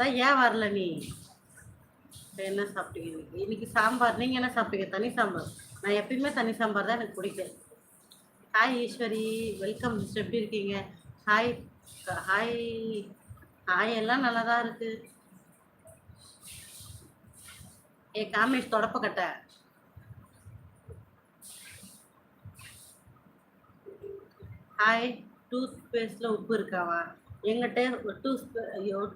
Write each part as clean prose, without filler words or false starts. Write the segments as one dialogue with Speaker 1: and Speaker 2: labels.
Speaker 1: அதான் ஏன் வரல நீ? என்ன சாப்பிட்டீங்க இன்னைக்கு? இன்னைக்கு சாம்பார். நீங்க என்ன சாப்பிட்டீங்க? தனி சாம்பார். நான் எப்பயுமே தனி சாம்பார் தான் எனக்கு பிடிக்கும். Hi Eswari, welcome sister. எப்படி இருக்கீங்க? ஹாய். ஹாய். ஹாய் எல்லாம் நல்லா தான் இருக்கு. ஏ காமேஷ் தொடப்பக்கட்டை. ஹாய். டூத் பேஸ்ட்ல உப்பு இருக்காவா? எங்கிட்ட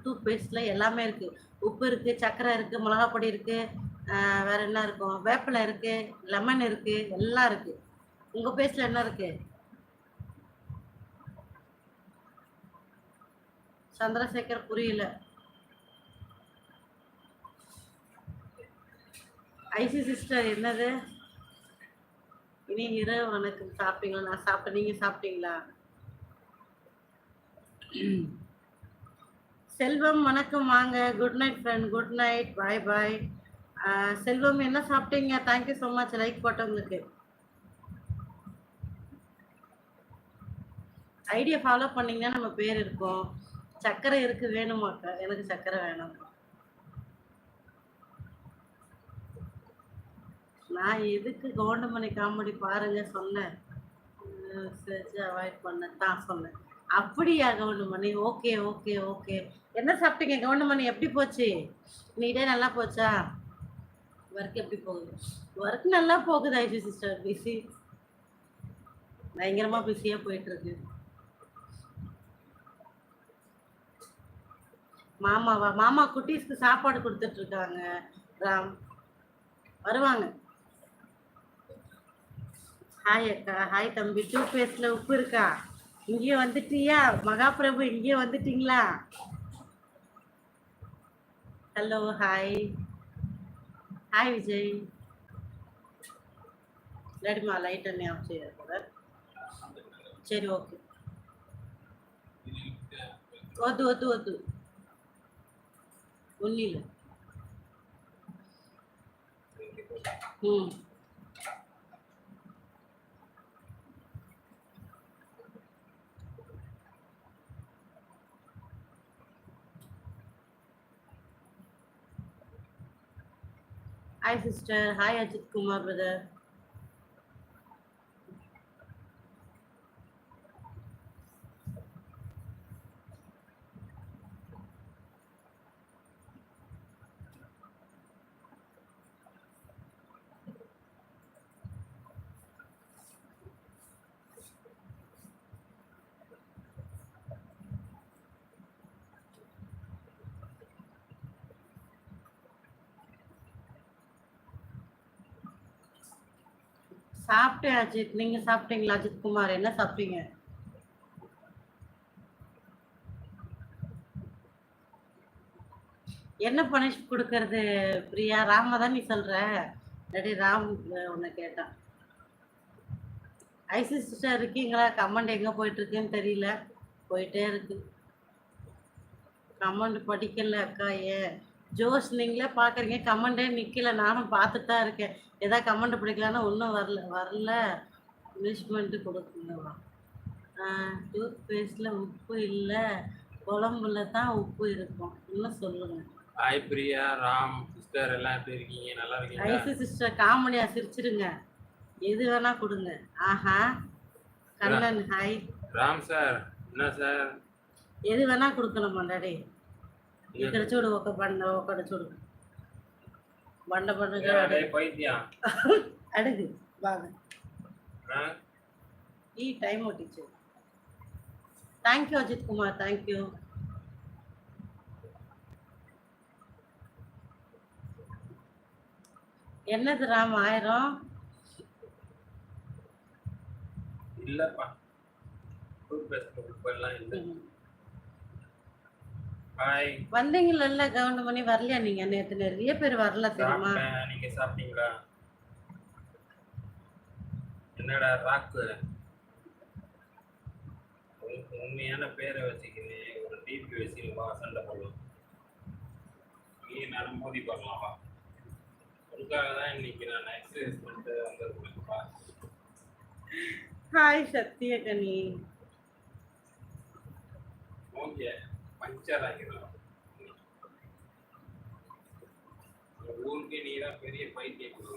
Speaker 1: டூத் பேஸ்ட்ல எல்லாமே இருக்கு. உப்பு இருக்கு, சர்க்கரை இருக்கு, மிளகா பொடி இருக்கு, வேற என்ன இருக்கும்? வேப்பிலை இருக்கு, லெமன் இருக்கு, எல்லாம் இருக்கு. உங்க பேஸ்ட்ல என்ன இருக்கு? சந்திரசேகர் புரியல. ஐசி சிஸ்டர் என்னது? இனி இரவு வணக்கம். சாப்பிட்டீங்களா? நான் சாப்பிட்டேன். நீங்க சாப்பிட்டீங்களா? செல்வம் வணக்கம், வாங்க. Good night friend. Good night. Bye bye. Selvam என்ன சாப்பிட்டீங்க? தேங்க்யூ ஸோ மச் லைக் போட்டவங்களுக்கு. ஐடியா ஃபாலோ பண்ணீங்கன்னா நம்ம பேர் இருக்கும். சர்க்கரை இருக்கு, வேணுமாக்கா? எனக்கு சர்க்கரை வேணும். நான் எதுக்கு கவுண்டமணி காமெடி பாருங்க சொன்னேன். அவாய்ட் பண்ண தான் சொன்னேன். அப்படியா கவுண்டமணி? Okay okay okay. என்ன சாப்பிட்டீங்க கவுண்டமணி? எப்படி போச்சு நீ? டே நல்லா போச்சா? ஒர்க் எப்படி போகுது? ஒர்க் நல்லா போகுது ஐசி சிஸ்டர். பிஸி, பயங்கரமா பிஸியா போயிட்டு இருக்கு. மாமாவா? மாமா குட்டீஸ்க்கு சாப்பாடு கொடுத்துட்டு இருக்காங்க. ராம் வருவாங்க. ஹாய் அக்கா. ஹாய் தம்பி. டூத் பேஸ்ட்ல உப்பு இருக்கா? இங்கேயும் வந்துட்டியா மகாபிரபு? இங்கேயும் வந்துட்டீங்களா? ஹலோ. ஹாய். ஹாய் விஜய். ரெடிமா லைட் அண்ணே ஆஃப் செய்ய. சரி ஓகே. వద్దు వద్దు వద్దు ఉన్నీళ్ళు. Hi sister. Hi Ajith Kumar brother. சாப்பிட்டேன் அஜித். நீங்க சாப்பிட்டீங்களா? அஜித் குமார் என்ன சாப்பிட்டீங்க? என்ன பனிஷ் கொடுக்கறது பிரியா? ராம தான் நீ சொல்ற? இல்லாட்டி ராம் உன்னை கேட்டான். ஐசி சிஸ்டர் இருக்கீங்களா? கமெண்ட் எங்க போயிட்டு இருக்குன்னு தெரியல. போயிட்டே இருக்கு கமெண்ட். படிக்கல அக்கா. ஏன் ஜோஷ் நீங்களே பாக்குறீங்க, கமெண்டே நிக்கல. நானும் பார்த்துட்டு தான் இருக்கேன். ஏதாவது கமெண்ட் பிடிக்கலான்னா ஒன்றும் வரல. பனிஷ்மெண்ட் கொடுக்குங்கவா? டூத் பேஸ்ட்ல உப்பு இல்லை, குழம்புல தான் உப்பு இருக்கும். இன்னும் சொல்லுங்க.
Speaker 2: ஹாய் பிரியா, ராம் சிஸ்டர் எல்லாம் எப்படி இருக்கீங்க? நல்லா இருக்கீங்க?
Speaker 1: ஐசி சிஸ்டர் காமெடியா சிரிச்சிருங்க. எது வேணா கொடுங்க. ஆஹா. கண்ணன் ஹாய்.
Speaker 2: ராம் சார் என்ன சார்?
Speaker 1: எது வேணா கொடுக்கணும் டாடி. ఇక్కడ చూడు ఒక బండ ఒకటి చూడు బండ బండగా అడుగు బాగా ఈ టైం ఒకటి. Thank you Ajith Kumar. Thank you. என்னது ராம் 1000?
Speaker 2: இல்லப்பா, டூத் பேஸ்ட் உப்பெல்லாம் இல்லை. ஹாய்.
Speaker 1: வந்தீங்கல்ல கவுண்டமணி? வரலையா நீங்க? நேத்து நிறைய பேர் வரல தெரியுமா?
Speaker 2: நீங்க சாப்பிட்டீங்களா? என்னடா ராக்கு, உண்மையான பேரை வச்சுக்கின்னு ஒரு டிபி வச்சு வா சண்டை போடலாம். நீ நான் மோதி பண்ணலாம் வா. உனக்காக தான் இன்னைக்கு நான் எக்ஸசைஸ் பண்ணிட்டு வந்திருக்கேன்ப்பா.
Speaker 1: ஹாய் சத்யகனி.
Speaker 2: ஓகே பஞ்சர் ஆகிடலாம். ஊருக்கே நீ தான் பெரிய பைத்தியம் bro.